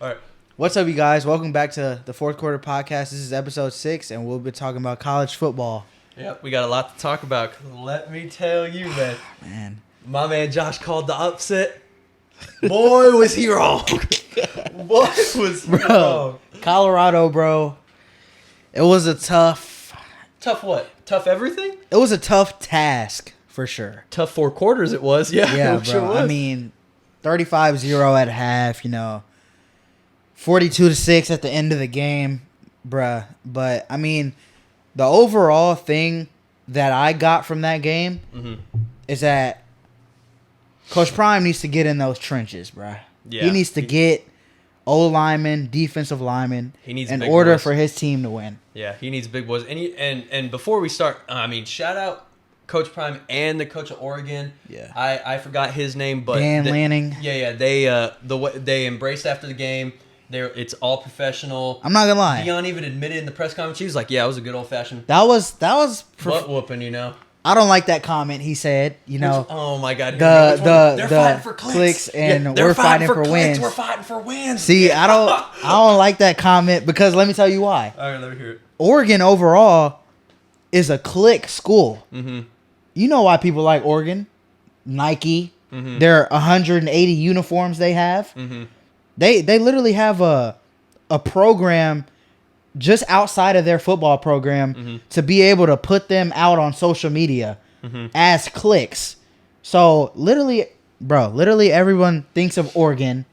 All right. What's up, you guys? Welcome back to the Fourth Quarter Podcast. This is episode 6, and we'll be talking about college football. Yep, we got a lot to talk about. Let me tell you, Man. My man Josh called the upset. Boy, was he wrong. Boy, was he wrong. Colorado, bro. It was a tough... Tough what? Tough everything? It was a tough task, for sure. Tough 4 quarters it was. Yeah, Yeah, it bro. sure was. I mean, 35-0 at half, 42-6 at the end of the game, bruh. But, I mean, the overall thing that I got from that game is that Coach Prime needs to get in those trenches, bruh. Yeah. He needs to get O-linemen, defensive linemen He needs in big order boys. for his team to win. Yeah, he needs big boys. And before we start, I mean, shout out Coach Prime and the coach of Oregon. Yeah. I forgot his name, but Dan Lanning. Yeah. They embraced after the game. It's all professional. I'm not going to lie. Dion even admitted in the press conference, he was like, "Yeah, it was a good old fashioned That was butt whooping." I don't like that comment he said, Oh my God, they're fighting for clicks and they're we're fighting for clicks, wins. We're fighting for wins. See, I don't like that comment because let me tell you why. All right, let me hear it. Oregon overall is a click school. Mm-hmm. You know why people like Oregon? Nike. Mm-hmm. Their 180 uniforms they have. Mm-hmm. They literally have a program just outside of their football program to be able to put them out on social media as clicks. So literally everyone thinks of Oregon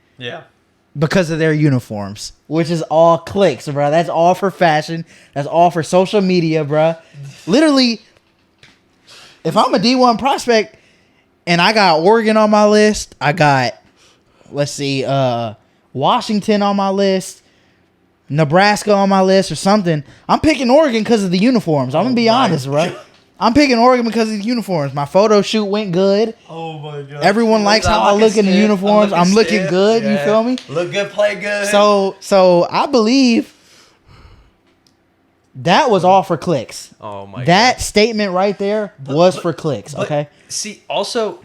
because of their uniforms, which is all clicks, bro. That's all for fashion. That's all for social media, bro. Literally, if I'm a D1 prospect and I got Oregon on my list, I got, Washington on my list, Nebraska on my list or something, I'm picking Oregon because of the uniforms. I'm going to be honest, bro. I'm picking Oregon because of the uniforms. My photo shoot went good. Oh my God. Everyone likes how I look in the uniforms. I'm looking good. Yeah. You feel me? Look good, play good. So I believe that was all for clicks. Oh my God. That statement right there was for clicks, okay? See, also,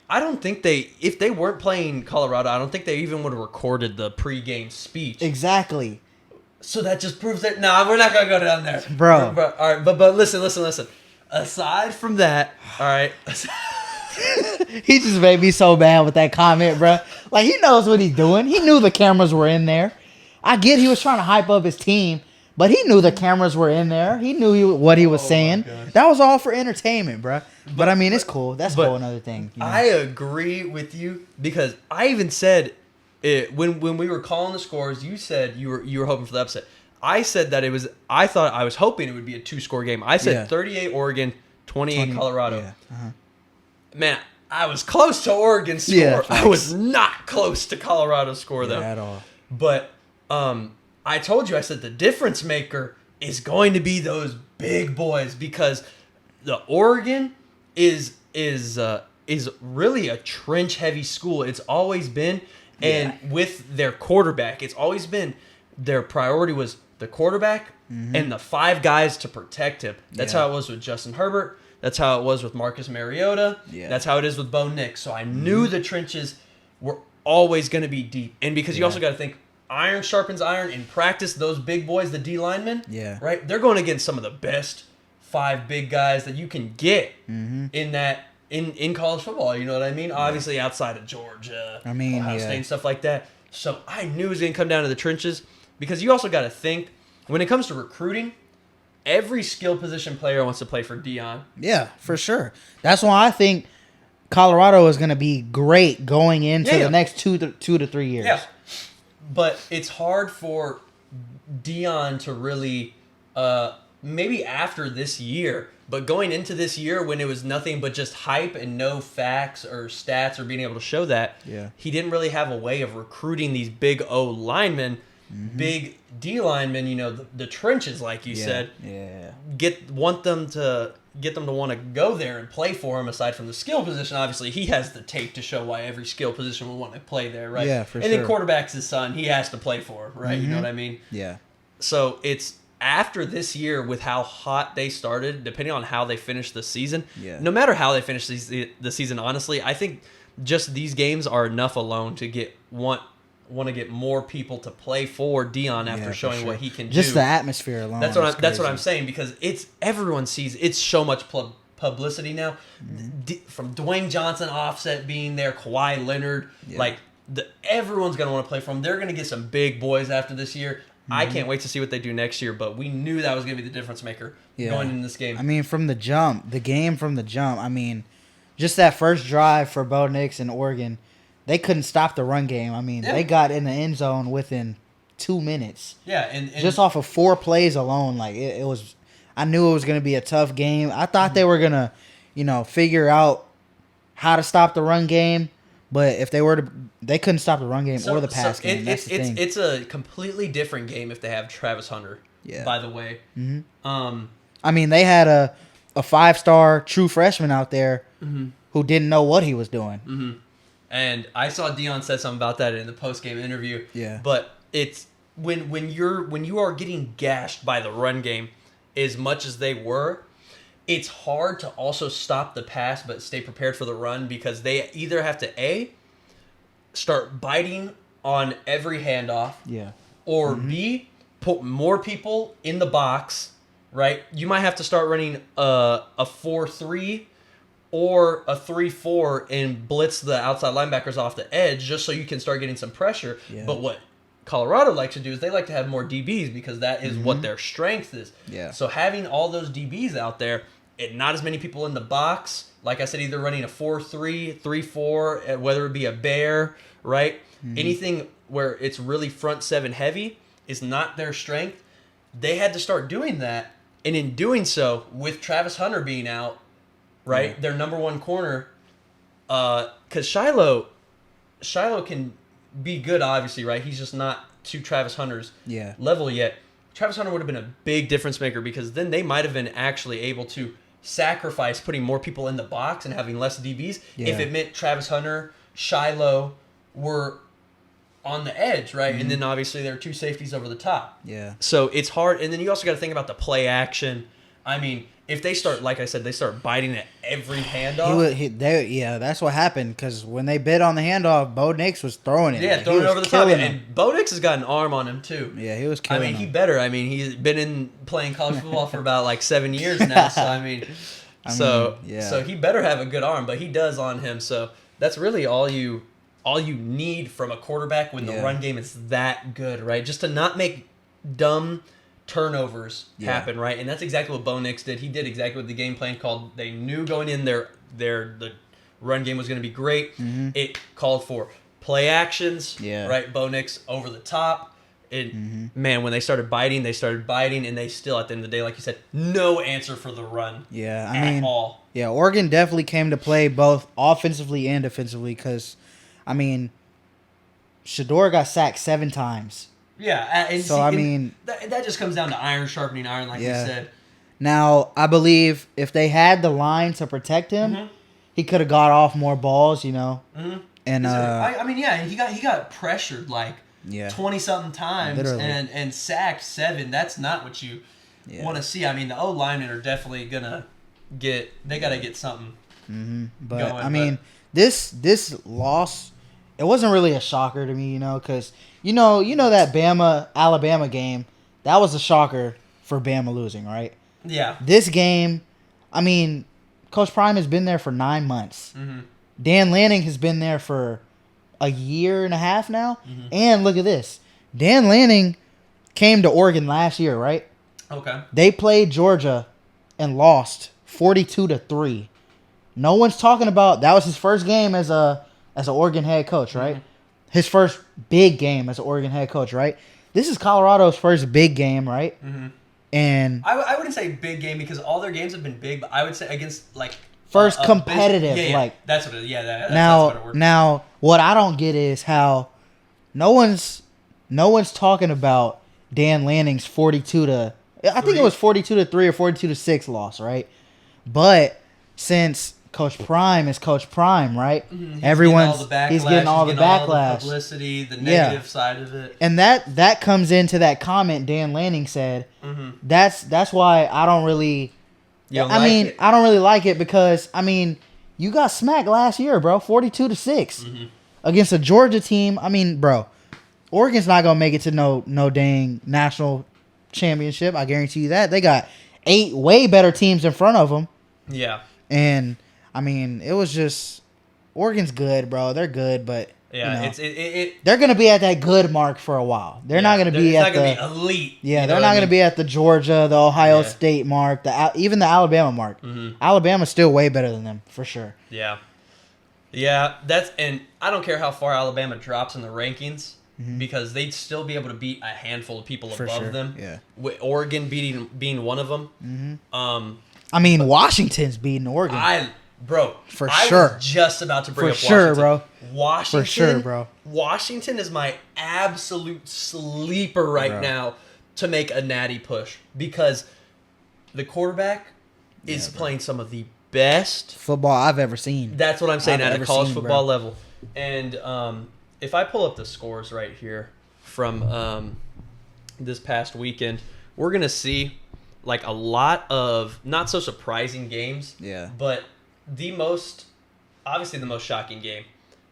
I don't think if they weren't playing Colorado, I don't think they even would have recorded the pregame speech. Exactly. So that just proves that. Nah, we're not gonna go down there, bro. All right, but listen. Aside from that, all right. He just made me so bad with that comment, bro. Like, he knows what he's doing. He knew the cameras were in there. I get he was trying to hype up his team, but he knew the cameras were in there. He knew what he was saying. That was all for entertainment, bro. But I mean, it's cool. That's a whole another thing. I agree with you because I even said it when we were calling the scores. You said you were hoping for the upset. I said that I was hoping it would be a 2-score game. I said 38 Oregon, 28 Colorado. Yeah. Uh-huh. Man, I was close to Oregon's score. Yeah, I was not close to Colorado's score though. At all. But I told you, I said the difference maker is going to be those big boys because the Oregon is really a trench heavy school. It's always been, and with their quarterback, it's always been their priority was the quarterback and the 5 guys to protect him. That's how it was with Justin Herbert. That's how it was with Marcus Mariota. Yeah. That's how it is with Bo Nix. So I knew the trenches were always going to be deep, and because you also got to think. Iron sharpens iron in practice. Those big boys, the D linemen, right? They're going against some of the best 5 big guys that you can get in college football. You know what I mean? Obviously, outside of Georgia, Ohio State, and stuff like that. So I knew it was going to come down to the trenches because you also got to think when it comes to recruiting, every skill position player wants to play for Dion. Yeah, for sure. That's why I think Colorado is going to be great going into the next 2 to 3 years. Yeah. But it's hard for Dion to really, maybe after this year, but going into this year when it was nothing but just hype and no facts or stats or being able to show that, he didn't really have a way of recruiting these big O linemen, big D linemen, the trenches, like you said. Yeah. Want them to want to go there and play for him. Aside from the skill position, obviously he has the tape to show why every skill position would want to play there, right? Yeah, for sure. And then quarterback's his son; he has to play for, right? You know what I mean? Yeah. So it's after this year with how hot they started, depending on how they finish the season. Yeah. No matter how they finish the season, honestly, I think just these games are enough alone to get want to get more people to play for Dion after showing what he can do. Just the atmosphere alone. That's what I'm saying, because everyone sees it's so much publicity now. From Dwayne Johnson, Offset being there, Kawhi Leonard, everyone's gonna want to play for him. They're gonna get some big boys after this year. I can't wait to see what they do next year, but we knew that was gonna be the difference maker going in this game. I mean, from the jump, I mean, just that first drive for Bo Nix and Oregon, they couldn't stop the run game. I mean, they got in the end zone within 2 minutes. Yeah, and just off of 4 plays alone, it was. I knew it was going to be a tough game. I thought they were gonna, figure out how to stop the run game. But if they couldn't stop the run game or the pass game. That's the thing. It's a completely different game if they have Travis Hunter. Yeah. By the way. Mm-hmm. I mean, they had a 5-star true freshman out there who didn't know what he was doing. Mm-hmm. And I saw Dion said something about that in the post-game interview. Yeah. But it's when you are getting gashed by the run game as much as they were, it's hard to also stop the pass but stay prepared for the run, because they either have to start biting on every handoff, or B, put more people in the box, right? You might have to start running a 4-3 or a 3-4 and blitz the outside linebackers off the edge just so you can start getting some pressure. Yeah. But what Colorado likes to do is they like to have more DBs because that is what their strength is. Yeah. So having all those DBs out there and not as many people in the box, like I said, either running a 4-3, 3-4, whether it be a bear, right? Anything where it's really front seven heavy is not their strength. They had to start doing that. And in doing so, with Travis Hunter being out, right, their number one corner, because Shiloh can be good, obviously, right? He's just not to Travis Hunter's level yet. Travis Hunter would have been a big difference maker, because then they might have been actually able to sacrifice putting more people in the box and having less DBs if it meant Travis Hunter, Shiloh were on the edge, right? And then obviously there are 2 safeties over the top. Yeah. So it's hard. And then you also got to think about the play action. I mean, if they start, like I said, they start biting at every handoff. That's what happened, because when they bit on the handoff, Bo Nix was throwing it. Yeah, throwing it over the top. And Bo Nix has got an arm on him, too. Yeah, he was killing him. He better. I mean, he's been playing college football for about 7 years now. So, so he better have a good arm, but he does on him. So that's really all you need from a quarterback when the run game is that good, right? Just to not make dumb turnovers happen, right? And that's exactly what Bo Nix did. He did exactly what the game plan called. They knew going in there the run game was going to be great. It called for play actions, right? Bo Nix over the top. Man, when they started biting, and they still, at the end of the day, like you said, no answer for the run. Yeah, at all. Yeah, Oregon definitely came to play both offensively and defensively, because, I mean, Shedeur got sacked 7 times. Yeah, and so that just comes down to iron sharpening iron, like you said. Now, I believe if they had the line to protect him, he could have got off more balls, And he got pressured 20-something times and sacked 7. That's not what you want to see. I mean, the O linemen are definitely gonna get something. But this loss, it wasn't really a shocker to me, because you know that Bama-Alabama game, that was a shocker for Bama losing, right? Yeah. This game, I mean, Coach Prime has been there for 9 months. Dan Lanning has been there for a year and a half now. And look at this. Dan Lanning came to Oregon last year, right? Okay. They played Georgia and lost 42-3. No one's talking about that was his first game as an Oregon head coach, right? His first big game as an Oregon head coach, right? This is Colorado's first big game, right? And I wouldn't say big game, because all their games have been big, but I would say against first competitive, that's what it is. Yeah, that's now, what it works. Now, what I don't get is how no one's talking about Dan Lanning's 42-3 or 42-6 loss, right? But since Coach Prime is Coach Prime, right? He's getting all the backlash, all the publicity, the negative side of it, and that comes into that comment Dan Lanning said. That's why I don't really. I don't really like it, because you got smacked last year, bro, 42-6 against a Georgia team. I mean, bro, Oregon's not gonna make it to no dang national championship. I guarantee you that. They got 8 way better teams in front of them. Yeah. And I mean, it was just Oregon's good, bro. They're good, but yeah, they're gonna be at that good mark for a while. They're not gonna be at the elite. Yeah, they're not gonna be at the Georgia, the Ohio State mark, even the Alabama mark. Mm-hmm. Alabama's still way better than them for sure. Yeah, and I don't care how far Alabama drops in the rankings. Mm-hmm. Because they'd still be able to beat a handful of people above them. Yeah, with Oregon being one of them. Mm-hmm. I mean, Washington's beating Oregon. I was just about to bring up Washington. For sure, bro. Washington is my absolute sleeper now to make a natty push because the quarterback is playing some of the best football I've ever seen. That's what I'm saying at a college football level. And if I pull up the scores right here from this past weekend, we're going to see like a lot of not so surprising games. Yeah. But obviously the most shocking game.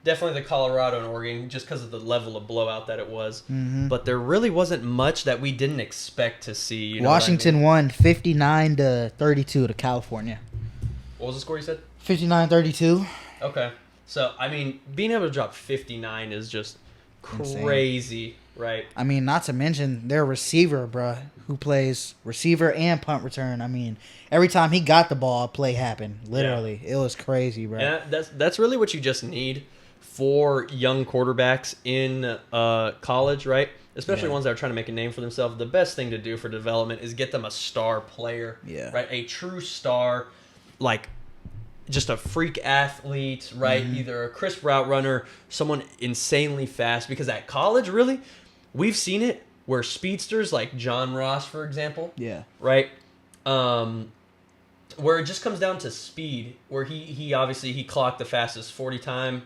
Definitely the Colorado and Oregon just because of the level of blowout that it was. Mm-hmm. But there really wasn't much that we didn't expect to see. You know Washington won 59-32 to California. What was the score you said? 59-32. Okay. So, I mean, being able to drop 59 is just crazy, insane. Right? I mean, not to mention their receiver, bro, who plays receiver and punt return. I mean, every time he got the ball, a play happened. Literally. Yeah. It was crazy, bro. And that's really what you just need for young quarterbacks in college, right? Especially ones that are trying to make a name for themselves. The best thing to do for development is get them a star player, right? A true star, like just a freak athlete, right? Mm-hmm. Either a crisp route runner, someone insanely fast. Because at college, really, we've seen it where speedsters like John Ross, for example, right? Where it just comes down to speed, where he obviously clocked the fastest 40 time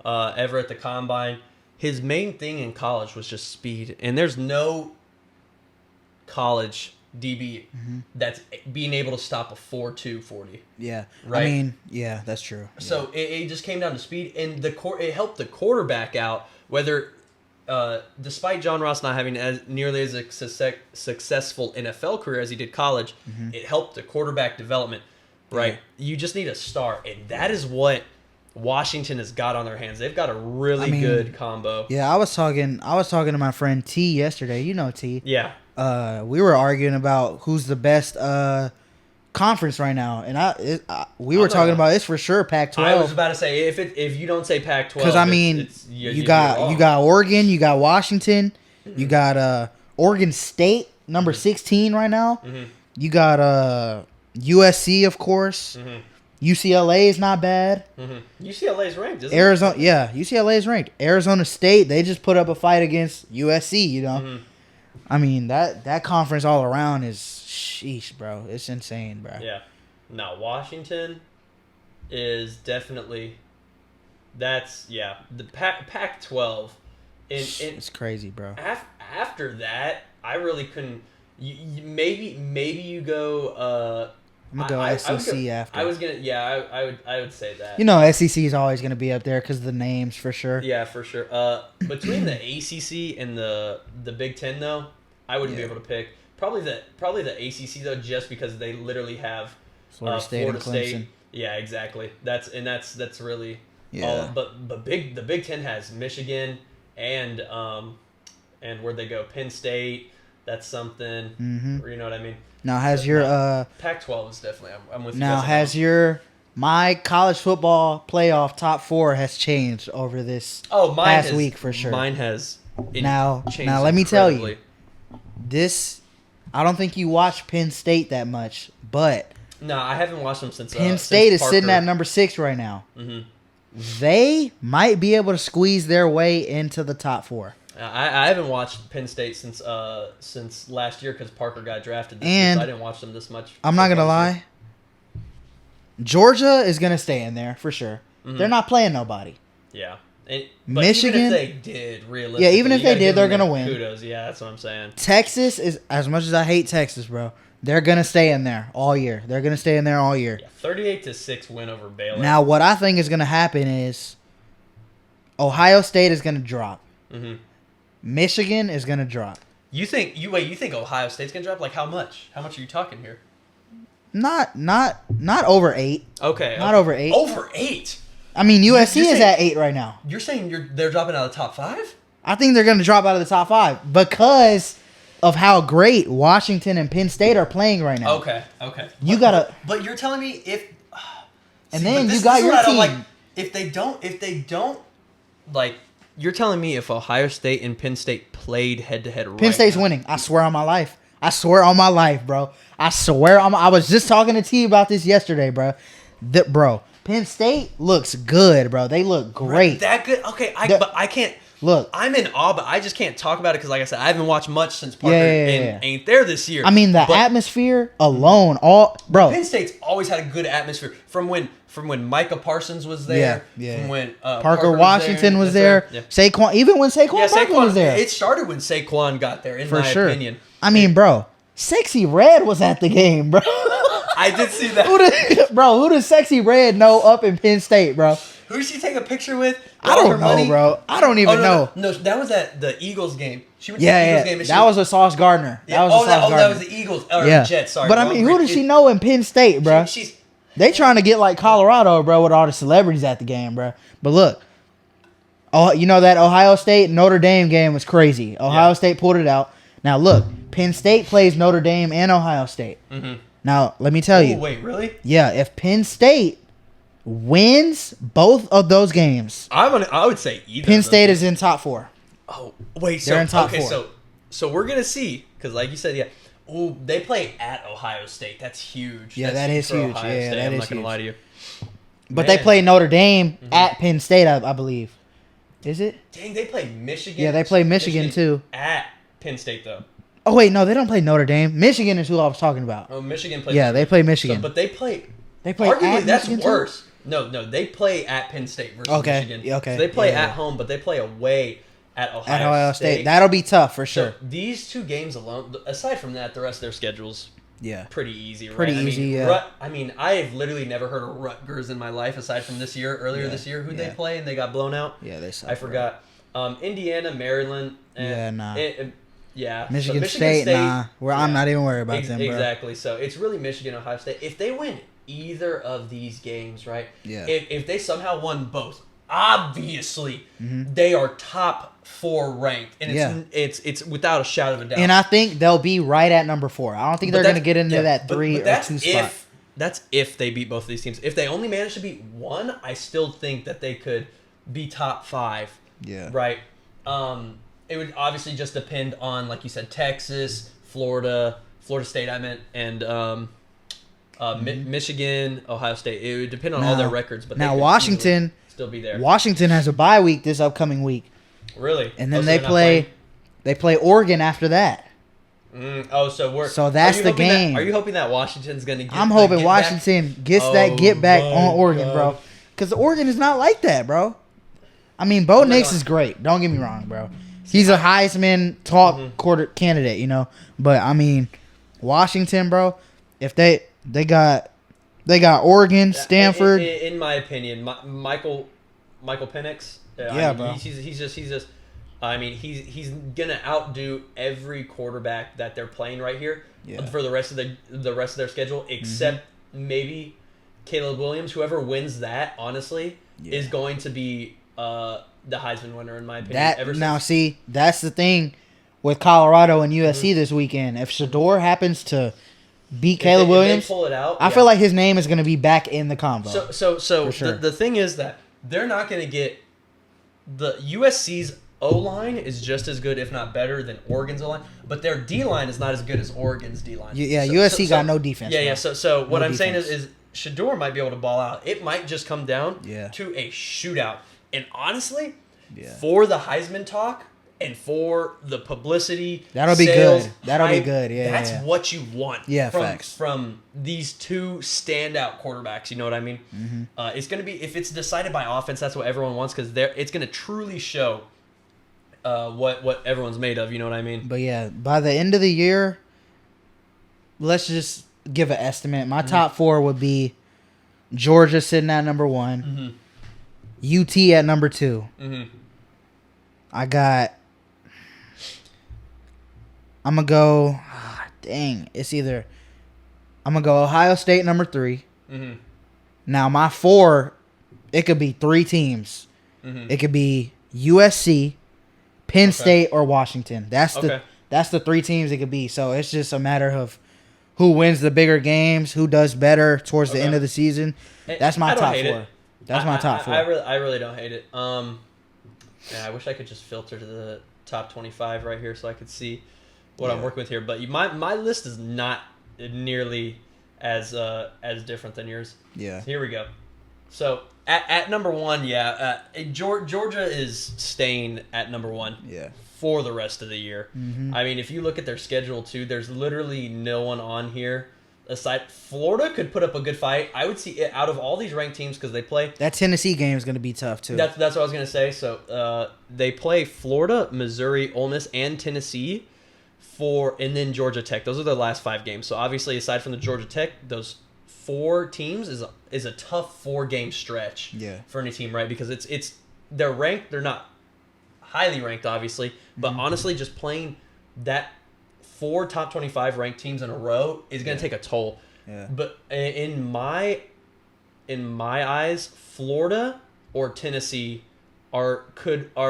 ever at the combine. His main thing in college was just speed, and there's no college DB that's being able to stop a 4.2 40. Yeah. Right? I mean, yeah, that's true. So it just came down to speed, and it helped the quarterback out, whether despite John Ross not having nearly as a successful NFL career as he did college, it helped the quarterback development, right? Yeah. You just need a star, and that is what Washington has got on their hands. They've got a really good combo. Yeah, I was talking to my friend T yesterday. You know T. Yeah. We were arguing about who's the best conference right now, and we were talking about it's for sure Pac-12. I was about to say if you don't say Pac-12, because I mean you got Oregon, you got Washington, you got Oregon State number 16 right now. Mm-hmm. You got USC of course. Mm-hmm. UCLA is not bad. Mm-hmm. UCLA is ranked, isn't Arizona, it? Yeah, UCLA is ranked. Arizona State, they just put up a fight against USC. You know. Mm-hmm. I mean, that conference all around is sheesh, bro. It's insane, bro. Yeah. Now, Washington is definitely the Pac-12. It's crazy, bro. After that, I really couldn't. Maybe you go. I'm gonna go SEC after. I was gonna. Yeah, I would say that. You know, SEC is always gonna be up there because of the names for sure. Yeah, for sure. Between the ACC and the Big Ten, though, I wouldn't be able to pick. Probably the ACC though, just because they literally have Florida State and Clemson. Yeah, exactly. That's really all. But the Big Ten has Michigan and where'd they go? Penn State. That's something. Mm-hmm. You know what I mean? Now has your Pac-12 is definitely. I'm with you. Now has my college football playoff top 4 has changed over this past week for sure. Mine has. Now let me tell you. This, I don't think you watch Penn State that much, but no, I haven't watched them since Penn State is sitting at number 6 right now. Mm-hmm. They might be able to squeeze their way into the top 4. I haven't watched Penn State since last year because Parker got drafted. This year, so I didn't watch them this much. I'm not gonna lie. Georgia is gonna stay in there for sure. Mm-hmm. They're not playing nobody. Yeah. But Michigan, even if they did, realistically, yeah, even if they did, they're gonna win. Kudos, yeah, that's what I'm saying. Texas is, as much as I hate Texas, bro, they're gonna stay in there all year. They're gonna stay in there all year. Yeah, 38-6 win over Baylor. Now, what I think is gonna happen is Ohio State is gonna drop. Mm-hmm. Michigan is gonna drop. You think Ohio State's gonna drop? Like how much? How much are you talking here? Not over 8. Okay. Not over 8. Over 8. I mean, USC You're is saying, at 8 right now. You're saying they're dropping out of the top 5? I think they're gonna drop out of the top 5 because of how great Washington and Penn State are playing right now. Okay. But you're telling me if. And then you got your team. Like, if they don't, like, you're telling me if Ohio State and Penn State played head to head, Penn State's winning. I swear on my life. Bro. I was just talking to T about this yesterday, bro. Bro, Penn State looks good, bro. They look great. That good? Okay, but I can't. Look, I'm in awe, but I just can't talk about it because, like I said, I haven't watched much since Parker ain't there this year. I mean, the atmosphere alone, bro. Penn State's always had a good atmosphere from when Micah Parsons was there. From when Parker Washington was there. Yeah. Saquon, even when Saquon was there. It started when Saquon got there, in my opinion. I mean, bro, Sexy Red was at the game, bro. I did see that. Who does Sexy Red know up in Penn State, bro? Who did she take a picture with? I don't know, bro. I don't even know. No, that was at the Eagles game. She went to the Eagles game. That was with Sauce Gardner. That was the Eagles. Or the Jets, sorry. But I mean, who does she know in Penn State, bro? They trying to get like Colorado, bro, with all the celebrities at the game, bro. But look, you know that Ohio State Notre Dame game was crazy. Ohio State pulled it out. Now look, Penn State plays Notre Dame and Ohio State. Mm-hmm. Now let me tell you. Wait, really? Yeah, if Penn State wins both of those games, I would say either. Penn State is in top 4. Oh wait, they're in top 4. So we're gonna see because, like you said, oh, they play at Ohio State. That's huge. Yeah, that is huge. Yeah, that is huge. I'm not gonna lie to you. But they play Notre Dame at Penn State, I believe. Is it? Dang, they play Michigan. Yeah, they play Michigan too. At Penn State, though. Oh, wait, no, they don't play Notre Dame. Michigan is who I was talking about. Oh, Michigan plays. Yeah, they play Michigan. So, but they play arguably, that's Michigan worse. Too? No, they play at Penn State versus Michigan. Okay. So they play at home, but they play away at Ohio State. That'll be tough for sure. So these 2 games alone, aside from that, the rest of their schedule's pretty easy, right? I mean, I've literally never heard of Rutgers in my life aside from this year. Earlier this year, who'd they play and they got blown out? Yeah, they suck. I forgot. Indiana, Maryland. Michigan State, nah. I'm not even worried about them, bro. Exactly. So it's really Michigan, Ohio State. If they win either of these games, right? Yeah. If they somehow won both, obviously they are top 4 ranked, and it's without a shadow of a doubt. And I think they'll be right at number 4. I don't think they're going to get into that 3 or 2 spot. That's if they beat both of these teams. If they only manage to beat one, I still think that they could be top 5. Yeah. Right. It would obviously just depend on, like you said, Texas, Florida State, I meant, and Michigan, Ohio State. It would depend on all their records. But now Washington still be there. Washington has a bye week this upcoming week. Really? And then they play Oregon after that. So that's the game. Are you hoping that Washington's going to get I'm hoping Washington gets that get back on Oregon, bro. Because Oregon is not like that, bro. I mean, Bo Nix is great. Don't get me wrong, bro. He's a Heisman talk quarter candidate, you know. But I mean, Washington, bro. If they got Oregon, Stanford. In my opinion, Michael Penix. Bro. He's just. I mean, he's gonna outdo every quarterback that they're playing right here for the rest of their schedule, except maybe Caleb Williams. Whoever wins that, honestly, is going to be the Heisman winner, in my opinion. See, that's the thing with Colorado and USC this weekend. If Shador happens to beat Caleb Williams, if they pull it out, I feel like his name is going to be back in the convo. So sure. the thing is that they're not going to get the USC's O-line is just as good, if not better, than Oregon's O-line, but their D-line is not as good as Oregon's D-line. USC got no defense. Yeah. So what I'm saying is Shador might be able to ball out. It might just come down to a shootout. And honestly, for the Heisman talk and for the publicity, that'll be good. That'll be good. Yeah, that's what you want. Facts. From these 2 standout quarterbacks. You know what I mean? Mm-hmm. It's gonna be, if it's decided by offense, that's what everyone wants, because it's gonna truly show what everyone's made of. You know what I mean? But yeah, by the end of the year, let's just give an estimate. My top 4 would be Georgia sitting at number 1, UT at number 2. I got I'm gonna go. Dang, it's either I'm gonna go Ohio State number 3. Mm-hmm. Now my 4, it could be 3 teams. Mm-hmm. It could be USC, Penn State, or Washington. That's the 3 teams it could be. So it's just a matter of who wins the bigger games, who does better towards the end of the season. That's my top 4. That's my top 4. I really don't hate it. Yeah, I wish I could just filter to the top 25 right here so I could see what I'm working with here. But my list is not nearly as different than yours. Yeah. So here we go. So at number 1, Georgia is staying at number 1. Yeah. For the rest of the year. Mm-hmm. I mean, if you look at their schedule too, there's literally no one on here aside. Florida could put up a good fight. I would see it out of all these ranked teams because they play. That Tennessee game is going to be tough too. That's what I was going to say. So they play Florida, Missouri, Ole Miss, and Tennessee and then Georgia Tech. Those are their last 5 games. So obviously, aside from the Georgia Tech, those 4 teams is a tough 4-game stretch. For any team, right? Because they're ranked. They're not highly ranked, obviously, but honestly, just playing that 4 top 25 ranked teams in a row is going to take a toll. But in my eyes, Florida or Tennessee are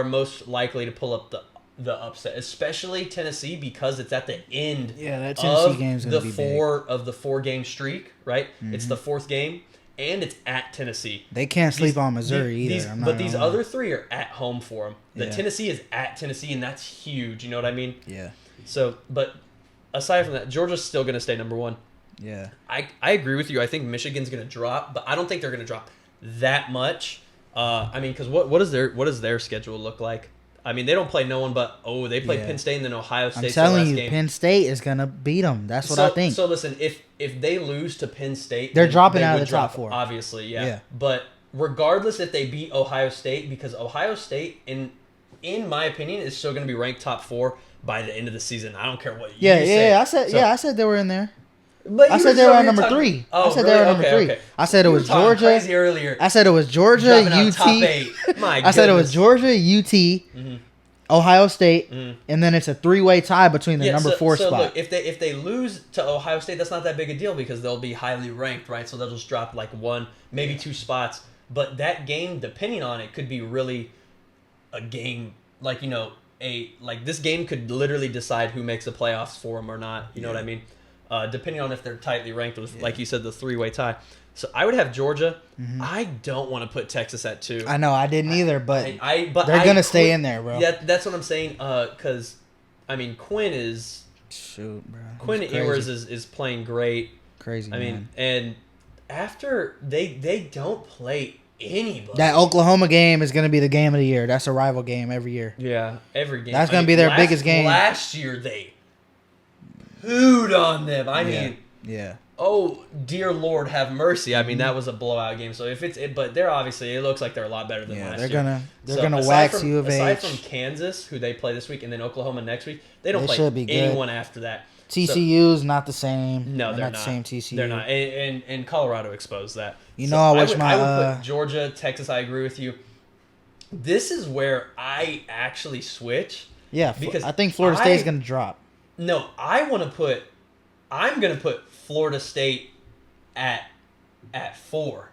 most likely to pull up the upset, especially Tennessee because it's at the end. That Tennessee game's going to be big. Of the 4-game streak, right? It's the 4th game. And it's at Tennessee. They can't sleep on Missouri either. But these other 3 are at home for them. The Tennessee is at Tennessee, and that's huge. You know what I mean? Yeah. So, but aside from that, Georgia's still going to stay number 1. Yeah. I agree with you. I think Michigan's going to drop, but I don't think they're going to drop that much. I mean, because what does their schedule look like? I mean, they don't play no one but they play Penn State and then Ohio State. I'm telling you, Penn State is gonna beat them. That's what I think. So listen, if they lose to Penn State, they're dropping out of the top 4. Obviously, yeah. But regardless, if they beat Ohio State, because Ohio State, in my opinion, is still gonna be ranked top 4 by the end of the season. I don't care what you say. I said they were in there. But I said they were at number 3. Oh, I said really? they were number 3. Okay. I said it was Georgia. Crazy earlier. I said it was Georgia, UT. Top 8. My I said it was Georgia, UT, Ohio State, and then it's a 3-way tie between the number 4 spot. So look, if they lose to Ohio State, that's not that big a deal because they'll be highly ranked, right? So they'll just drop like 1, maybe 2 spots. But that game, depending on it, could be really a game like this game could literally decide who makes the playoffs for them or not. You know what I mean? Depending on if they're tightly ranked, like you said, the 3-way tie. So I would have Georgia. I don't want to put Texas at 2. I know I didn't either, but but they're gonna stay in there, bro. Yeah, that's what I'm saying. Because I mean, Quinn Ewers is playing great. Crazy. I mean, and after they don't play anybody. That Oklahoma game is gonna be the game of the year. That's a rival game every year. Yeah, every game. That's gonna be their biggest game. Last year they hooed on them. I mean, oh dear Lord, have mercy. I mean, that was a blowout game. So if but they're obviously, it looks like they're a lot better than last year. They're gonna wax U of H. Aside from Kansas, who they play this week, and then Oklahoma next week, they don't play anyone after that. TCU's not the same. No, they're not the same TCU. They're not, and Colorado exposed that. I wish I would put Georgia, Texas. I agree with you. This is where I actually switch. Yeah, because I think Florida State's gonna drop. No, I'm gonna put Florida State at 4.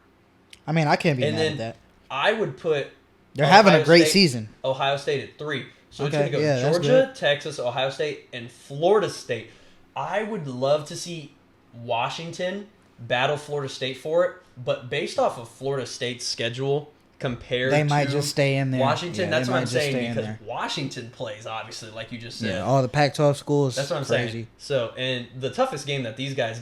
I mean, I can't be mad at that. I would put they're having a great season. Ohio State at 3. So it's gonna go Georgia, Texas, Ohio State, and Florida State. I would love to see Washington battle Florida State for it, but based off of Florida State's schedule compared to they might just stay in there. Washington, that's what I'm saying, because Washington plays, obviously, like you just said. Yeah, all the Pac-12 schools. That's what I'm saying. So, and the toughest game that these guys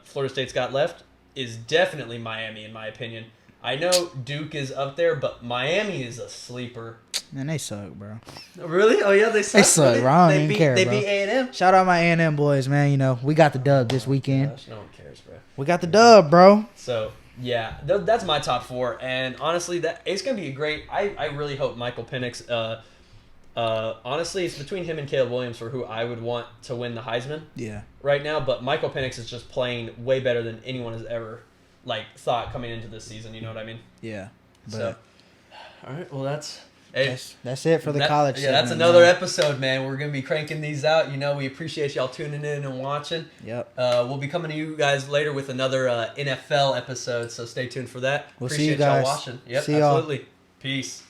Florida State's got left is definitely Miami, in my opinion. I know Duke is up there, but Miami is a sleeper. Man, they suck, bro. Really? Oh, yeah, they suck. They suck, bro. I don't even care, They bro. beat A&M. Shout out my A&M boys, man. We got the dub this weekend. Gosh, no one cares, bro. We got the dub, bro. So, yeah, that's my top 4. And honestly, it's going to be a great... I really hope Michael Penix... honestly, it's between him and Caleb Williams for who I would want to win the Heisman right now. But Michael Penix is just playing way better than anyone has ever thought coming into this season. You know what I mean? Yeah. So, all right. Well, Hey, that's it for the college. Yeah, that's another episode, man. We're gonna be cranking these out. You know, we appreciate y'all tuning in and watching. Yep. We'll be coming to you guys later with another NFL episode, so stay tuned for that. We'll Appreciate see you guys. y'all watching. Yep, see y'all. absolutely. Peace.